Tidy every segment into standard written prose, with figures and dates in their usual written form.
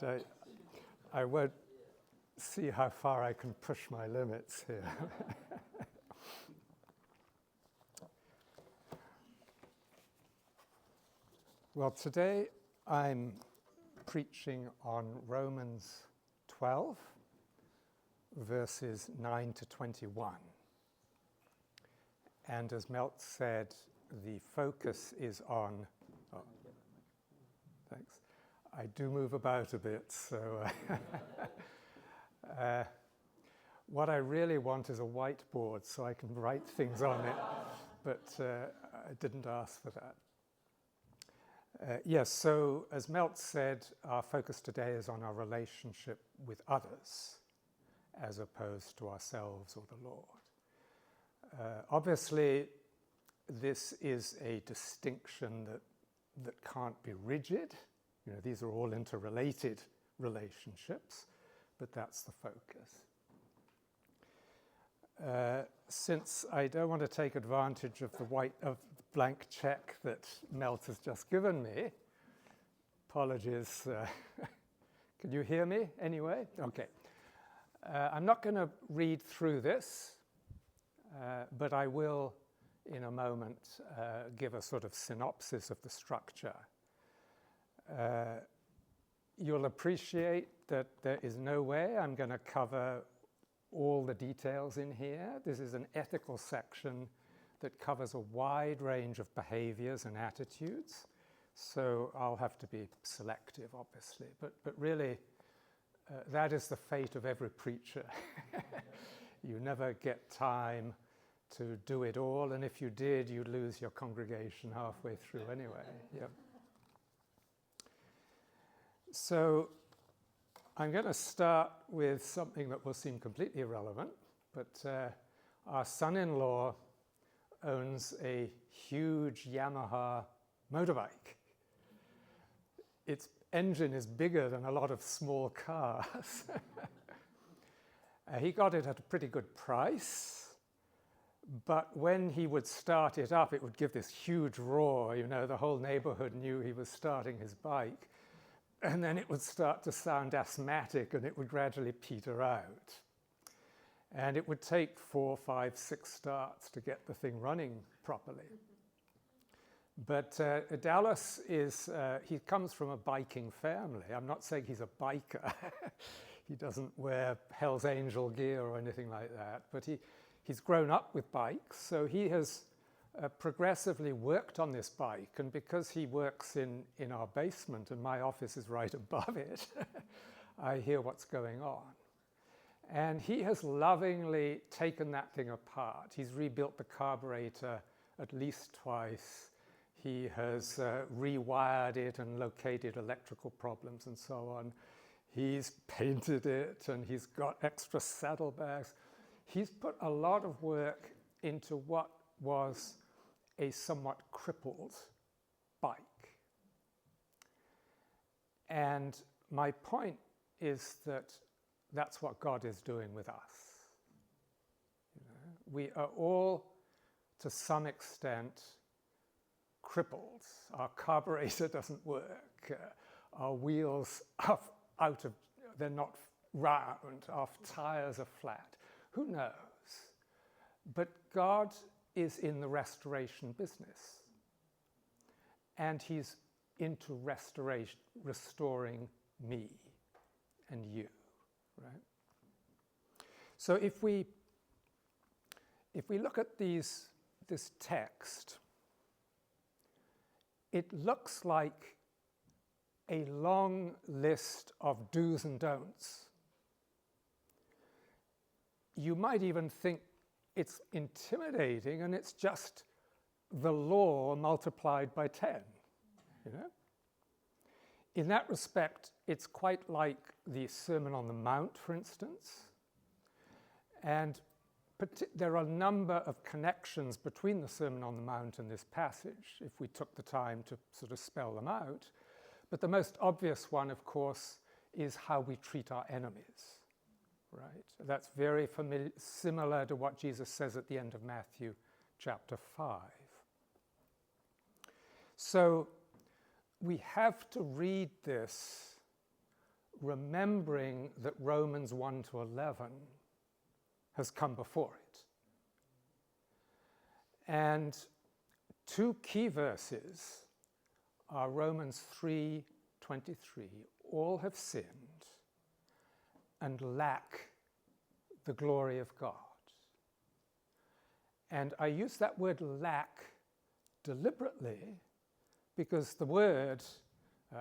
right. I won't see how far I can push my limits here. Well, today I'm preaching on Romans 12, verses 9 to 21. And as Melt said, the focus is on... Oh, thanks. I do move about a bit, so... what I really want is a whiteboard so I can write things on it, but I didn't ask for that. Yes, so as Melt said, our focus today is on our relationship with others as opposed to ourselves or the Lord. Obviously, this is a distinction that can't be rigid. You know, these are all interrelated relationships, but that's the focus. Since I don't want to take advantage of the blank check that Melt has just given me, apologies. Can you hear me anyway? Okay. I'm not going to read through this, but I will, in a moment, give a sort of synopsis of the structure. You'll appreciate that there is no way I'm going to cover all the details in here. This is an ethical section that covers a wide range of behaviors and attitudes. So I'll have to be selective, obviously. But really, that is the fate of every preacher. You never get time to do it all. And if you did, you'd lose your congregation halfway through anyway. Yep. So I'm going to start with something that will seem completely irrelevant, but our son-in-law owns a huge Yamaha motorbike. Its engine is bigger than a lot of small cars. He got it at a pretty good price, but when he would start it up, it would give this huge roar. You know, the whole neighborhood knew he was starting his bike. And then it would start to sound asthmatic and it would gradually peter out. And it would take 4, 5, 6 starts to get the thing running properly. But Dallas he comes from a biking family. I'm not saying he's a biker. He doesn't wear Hell's Angel gear or anything like that. But he's grown up with bikes, so he has progressively worked on this bike, and because he works in our basement and my office is right above it, I hear what's going on. And he has lovingly taken that thing apart. He's rebuilt the carburetor at least twice. He has rewired it and located electrical problems and so on. He's painted it and he's got extra saddlebags. He's put a lot of work into what was a somewhat crippled bike. And my point is that that's what God is doing with us. You know, we are all, to some extent, crippled. Our carburetor doesn't work. Our wheels are they're not round. Our tires are flat. Who knows? But God is in the restoration business. And he's into restoring me and you, right? So if we look at this text, it looks like a long list of do's and don'ts. You might even think it's intimidating and it's just the law multiplied by 10, you know? In that respect, it's quite like the Sermon on the Mount, for instance. And there are a number of connections between the Sermon on the Mount and this passage, if we took the time to sort of spell them out. But the most obvious one, of course, is how we treat our enemies. Right? That's very similar to what Jesus says at the end of Matthew chapter 5. So we have to read this remembering that Romans 1 to 11 has come before it. And two key verses are Romans 3:23. All have sinned and lack the glory of God. And I use that word lack deliberately because the word,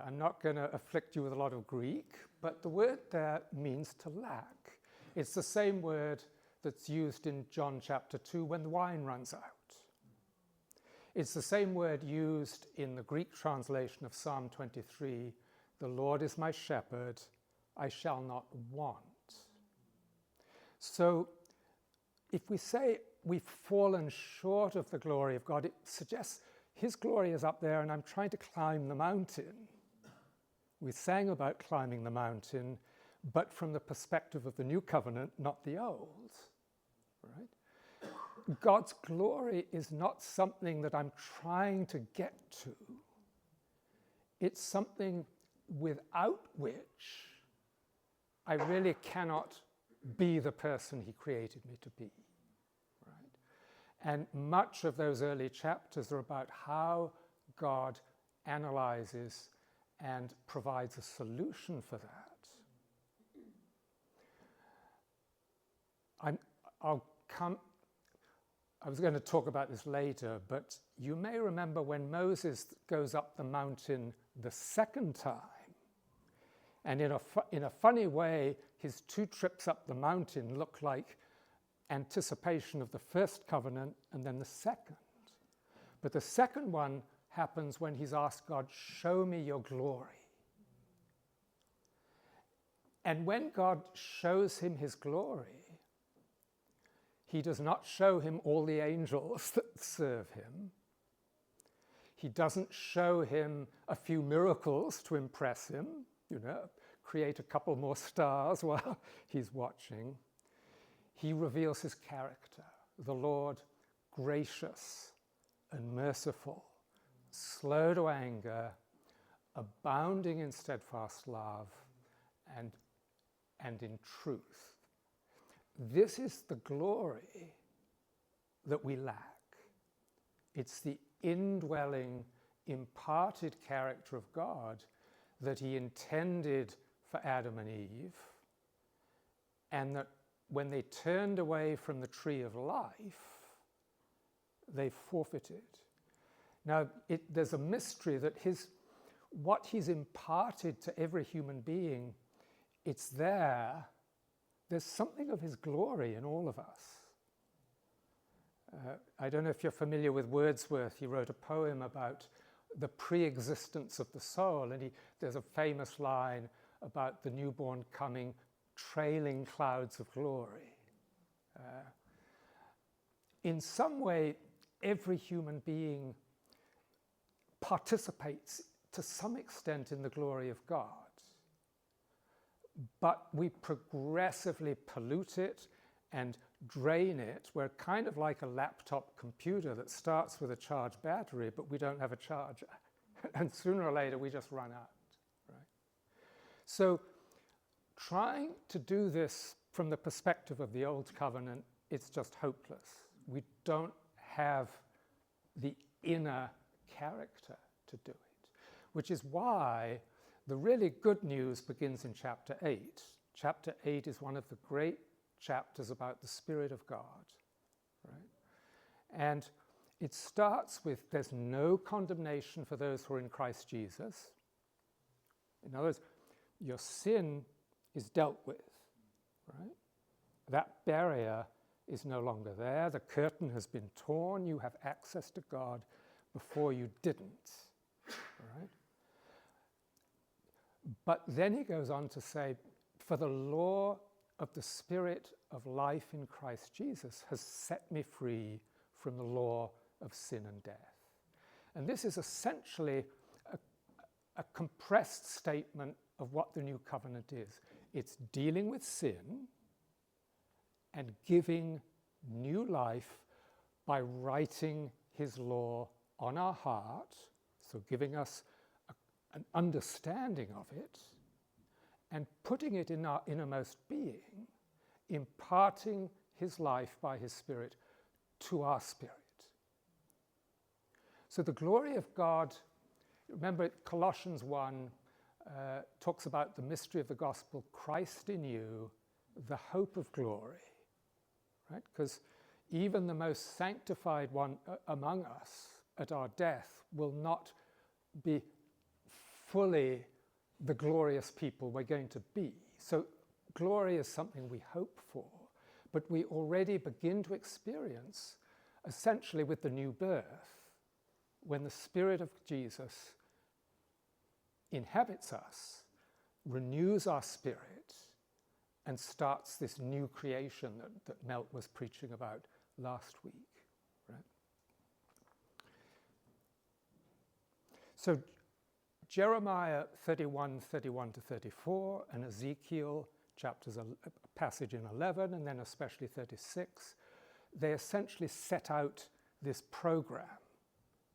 I'm not going to afflict you with a lot of Greek, but the word there means to lack. It's the same word that's used in John chapter 2 when the wine runs out. It's the same word used in the Greek translation of Psalm 23, the Lord is my shepherd, I shall not want. So if we say we've fallen short of the glory of God, it suggests his glory is up there and I'm trying to climb the mountain. We sang about climbing the mountain, but from the perspective of the new covenant, not the old, right? God's glory is not something that I'm trying to get to. It's something without which I really cannot be the person he created me to be, right? And much of those early chapters are about how God analyzes and provides a solution for that. I was going to talk about this later, but you may remember when Moses goes up the mountain the second time, and in a funny way, his two trips up the mountain look like anticipation of the first covenant and then the second. But the second one happens when he's asked God, show me your glory. And when God shows him his glory, he does not show him all the angels that serve him. He doesn't show him a few miracles to impress him, create a couple more stars while he's watching. He reveals his character, the Lord, gracious and merciful, slow to anger, abounding in steadfast love and in truth. This is the glory that we lack. It's the indwelling, imparted character of God that he intended for Adam and Eve, and that when they turned away from the tree of life, they forfeited. Now, there's a mystery that what he's imparted to every human being, it's there. There's something of his glory in all of us. I don't know if you're familiar with Wordsworth. He wrote a poem about the pre-existence of the soul, and there's a famous line about the newborn coming trailing clouds of glory. In some way, every human being participates to some extent in the glory of God. But we progressively pollute it and drain it. We're kind of like a laptop computer that starts with a charged battery, but we don't have a charger. And sooner or later, we just run out, right? So trying to do this from the perspective of the Old Covenant, it's just hopeless. We don't have the inner character to do it, which is why the really good news begins in chapter 8. Chapter 8 is one of the great chapters about the Spirit of God, right? And it starts with there's no condemnation for those who are in Christ Jesus. In other words, your sin is dealt with, right? That barrier is no longer there. The curtain has been torn. You have access to God before you didn't, right? But then he goes on to say, for the law of the Spirit of life in Christ Jesus has set me free from the law of sin and death. And this is essentially a compressed statement of what the new covenant is. It's dealing with sin and giving new life by writing his law on our heart, so giving us an understanding of it, and putting it in our innermost being, imparting his life by his Spirit to our spirit. So the glory of God, remember Colossians 1 talks about the mystery of the gospel, Christ in you, the hope of glory, right? Because even the most sanctified one among us at our death will not be fully the glorious people we're going to be. So glory is something we hope for, but we already begin to experience essentially with the new birth, when the Spirit of Jesus inhabits us, renews our spirit, and starts this new creation that Melt was preaching about last week. Right? So Jeremiah 31 to 34, and Ezekiel chapters, a passage in 11, and then especially 36, they essentially set out this program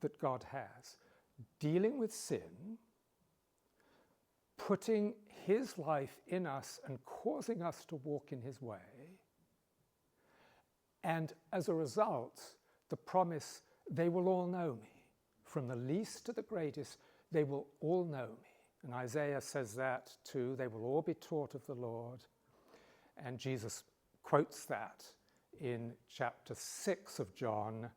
that God has, dealing with sin, putting his life in us and causing us to walk in his way. And as a result, the promise, they will all know me. From the least to the greatest, they will all know me. And Isaiah says that too, they will all be taught of the Lord. And Jesus quotes that in chapter 6 of John,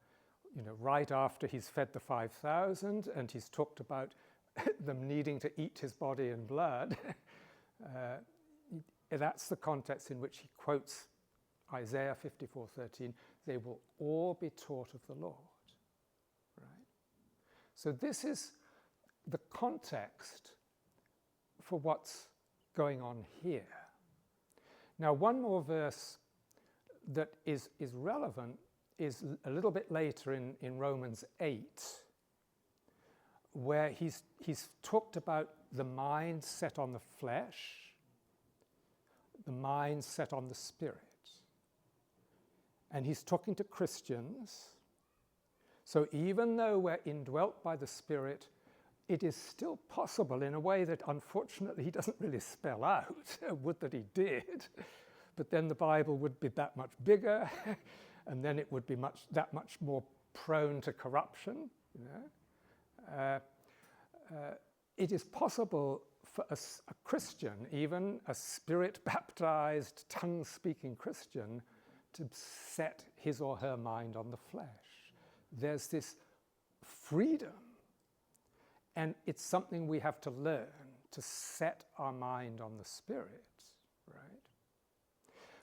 right after he's fed the 5,000 and he's talked about them needing to eat his body and blood. That's the context in which he quotes Isaiah 54:13. They will all be taught of the Lord. Right? So this is the context for what's going on here. Now, one more verse that is relevant is a little bit later in Romans 8, where he's talked about the mind set on the flesh, the mind set on the spirit. And he's talking to Christians. So even though we're indwelt by the Spirit, it is still possible in a way that unfortunately he doesn't really spell out. Would that he did. But then the Bible would be that much bigger, and then it would be that much more prone to corruption. It is possible for a Christian, even a spirit-baptized, tongue-speaking Christian, to set his or her mind on the flesh. There's this freedom, and it's something we have to learn, to set our mind on the Spirit, right?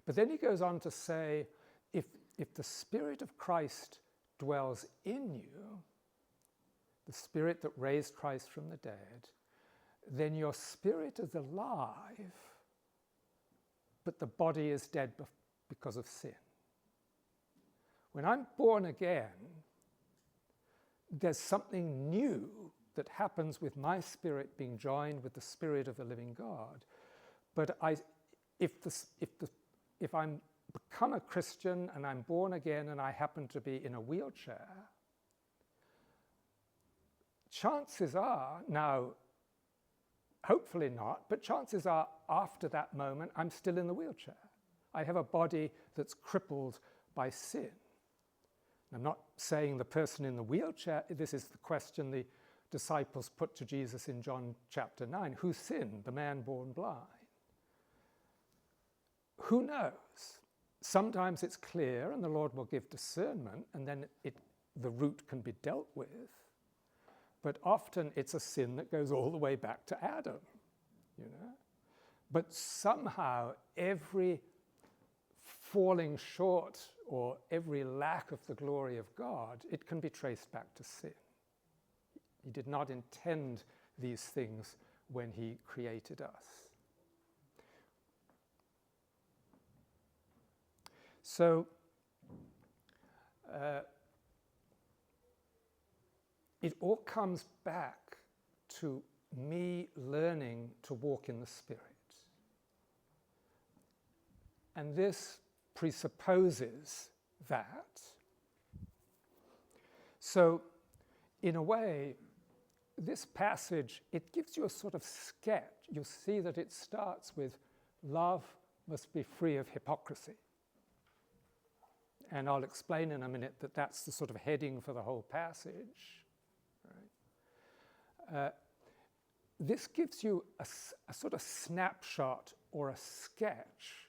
But then he goes on to say, if the Spirit of Christ dwells in you, the Spirit that raised Christ from the dead, then your spirit is alive, but the body is dead because of sin. When I'm born again, there's something new that happens with my spirit being joined with the Spirit of the living God. But if I'm become a Christian and I'm born again and I happen to be in a wheelchair, chances are, now hopefully not, but chances are after that moment I'm still in the wheelchair. I have a body that's crippled by sin. I'm not saying the person in the wheelchair, this is the question the disciples put to Jesus in John chapter 9. Who sinned? The man born blind. Who knows? Sometimes it's clear and the Lord will give discernment and then the root can be dealt with. But often it's a sin that goes all the way back to Adam, But somehow every falling short or every lack of the glory of God, it can be traced back to sin. He did not intend these things when he created us. So, it all comes back to me learning to walk in the Spirit. And this presupposes that. So, in a way, this passage, it gives you a sort of sketch. you'll see that it starts with love must be free of hypocrisy. And I'll explain in a minute that that's the sort of heading for the whole passage. Right? This gives you a sort of snapshot or a sketch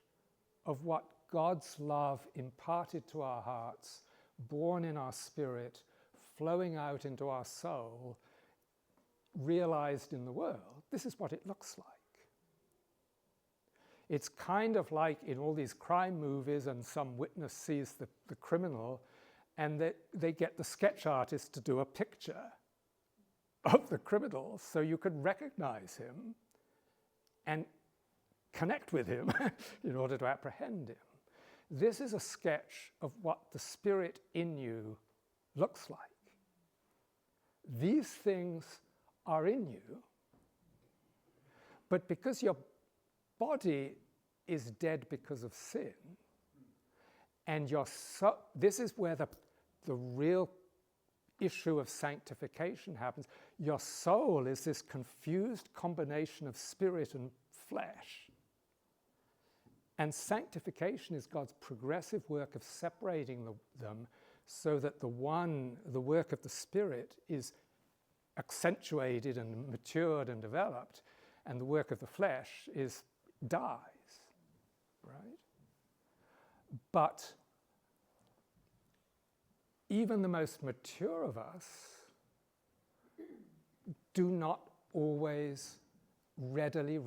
of what God's love imparted to our hearts, born in our spirit, flowing out into our soul, realized in the world. This is what it looks like. It's kind of like in all these crime movies, and some witness sees the criminal, and they get the sketch artist to do a picture of the criminal so you could recognize him and connect with him in order to apprehend him. This is a sketch of what the Spirit in you looks like. These things are in you, but because your body is dead because of sin, and this is where the real issue of sanctification happens. Your soul is this confused combination of spirit and flesh. And sanctification is God's progressive work of separating them so that the work of the Spirit is accentuated and matured and developed, and the work of the flesh dies, right? But even the most mature of us do not always readily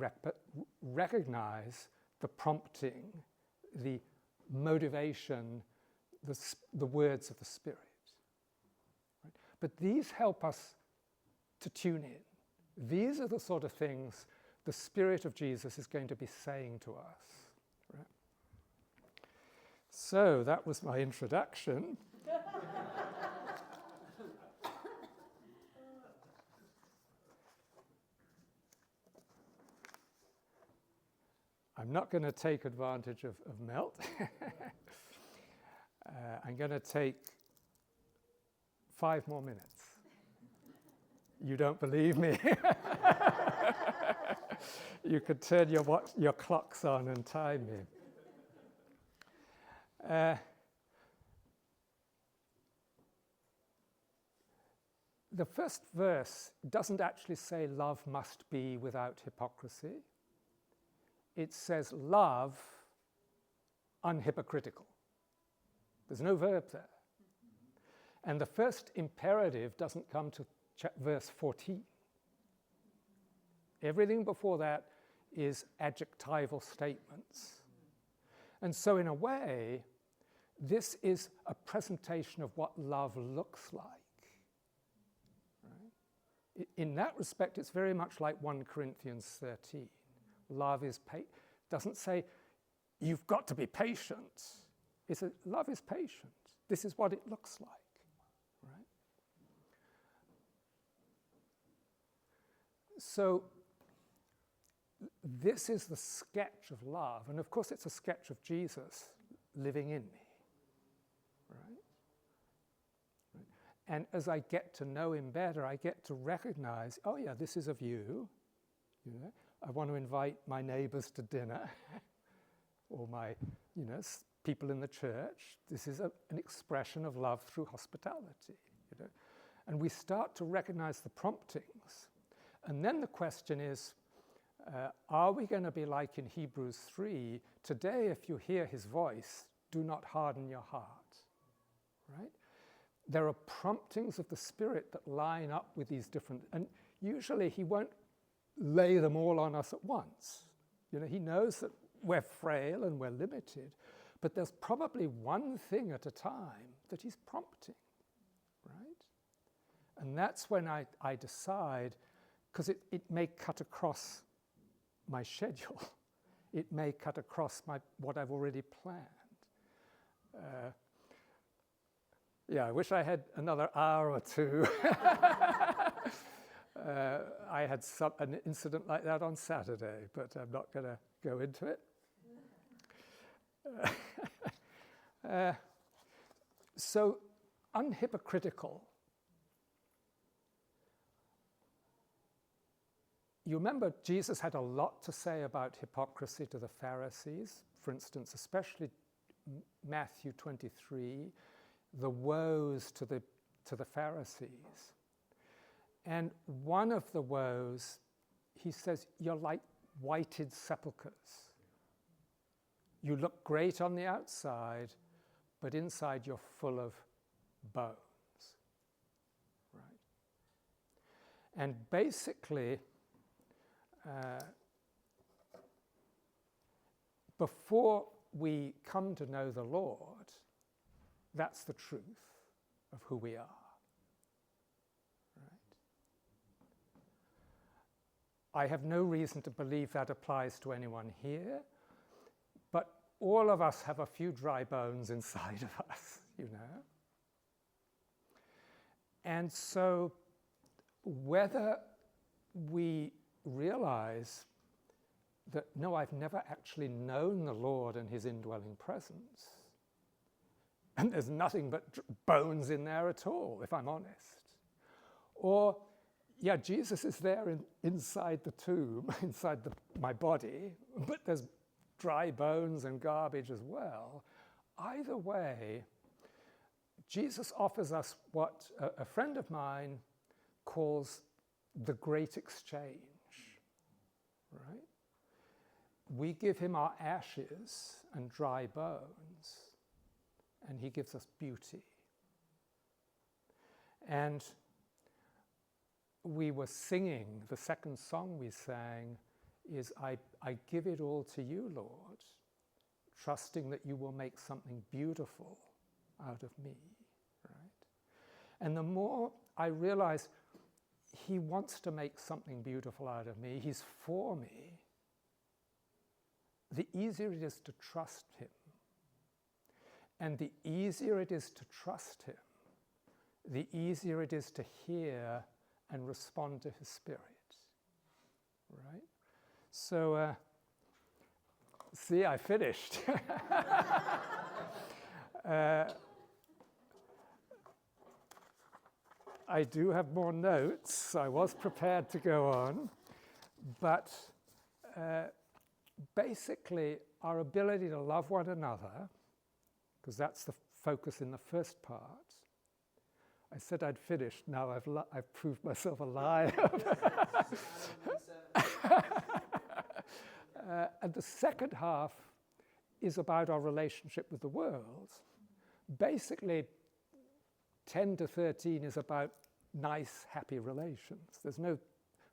recognize the prompting, the motivation, the words of the Spirit. Right? But these help us to tune in. These are the sort of things the Spirit of Jesus is going to be saying to us. Right? So that was my introduction. I'm not going to take advantage of Melt. I'm going to take 5 more minutes. You don't believe me? You could turn your clocks on and time me. The first verse doesn't actually say love must be without hypocrisy. It says love unhypocritical. There's no verb there. And the first imperative doesn't come to verse 14. Everything before that is adjectival statements. And so in a way, this is a presentation of what love looks like. Right? In that respect, it's very much like 1 Corinthians 13. Love is doesn't say you've got to be patient. It's love is patient. This is what it looks like. Right? So this is the sketch of love, and of course it's a sketch of Jesus living in me. Right? And as I get to know him better, I get to recognize, oh yeah, this is of you. You know, I want to invite my neighbors to dinner or my, people in the church. This is an expression of love through hospitality. And we start to recognize the promptings. And then the question is, are we going to be like in Hebrews 3, today if you hear his voice, do not harden your heart, right? There are promptings of the Spirit that line up with these different, and usually he won't lay them all on us at once. He knows that we're frail and we're limited, but there's probably one thing at a time that he's prompting, right? And that's when I decide, because it may cut across my schedule. It may cut across what I've already planned. I wish I had another hour or two. I had an incident like that on Saturday, but I'm not going to go into it. So, unhypocritical. you remember Jesus had a lot to say about hypocrisy to the Pharisees. For instance, especially Matthew 23, the woes to the Pharisees. And one of the woes, he says, you're like whited sepulchres. You look great on the outside, but inside you're full of bones. Right? And basically, before we come to know the Lord, that's the truth of who we are. Right? I have no reason to believe that applies to anyone here, but all of us have a few dry bones inside of us, you know. And so whether we realize that, no, I've never actually known the Lord and his indwelling presence, and there's nothing but bones in there at all, if I'm honest. Or, yeah, Jesus is there inside the tomb, inside my body, but there's dry bones and garbage as well. Either way, Jesus offers us what a friend of mine calls the great exchange, right? We give him our ashes and dry bones, and he gives us beauty. And we were singing, the second song we sang is, I give it all to you, Lord, trusting that you will make something beautiful out of me, right? And the more I realize he wants to make something beautiful out of me, he's for me, the easier it is to trust him. And the easier it is to trust him, the easier it is to hear and respond to his Spirit, right? So, see, I finished. I do have more notes. I was prepared to go on, but basically our ability to love one another, because that's the focus in the first part. I said I'd finished. Now I've proved myself a liar. And the second half is about our relationship with the world. Basically, 10 to 13 is about nice, happy relations. There's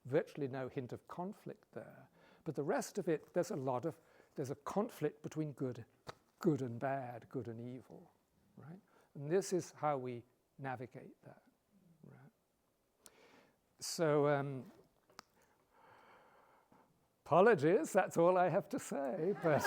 virtually no hint of conflict there. But the rest of it, there's a conflict between good and bad, good and evil, right? And this is how we navigate that, right? So, apologies, that's all I have to say, but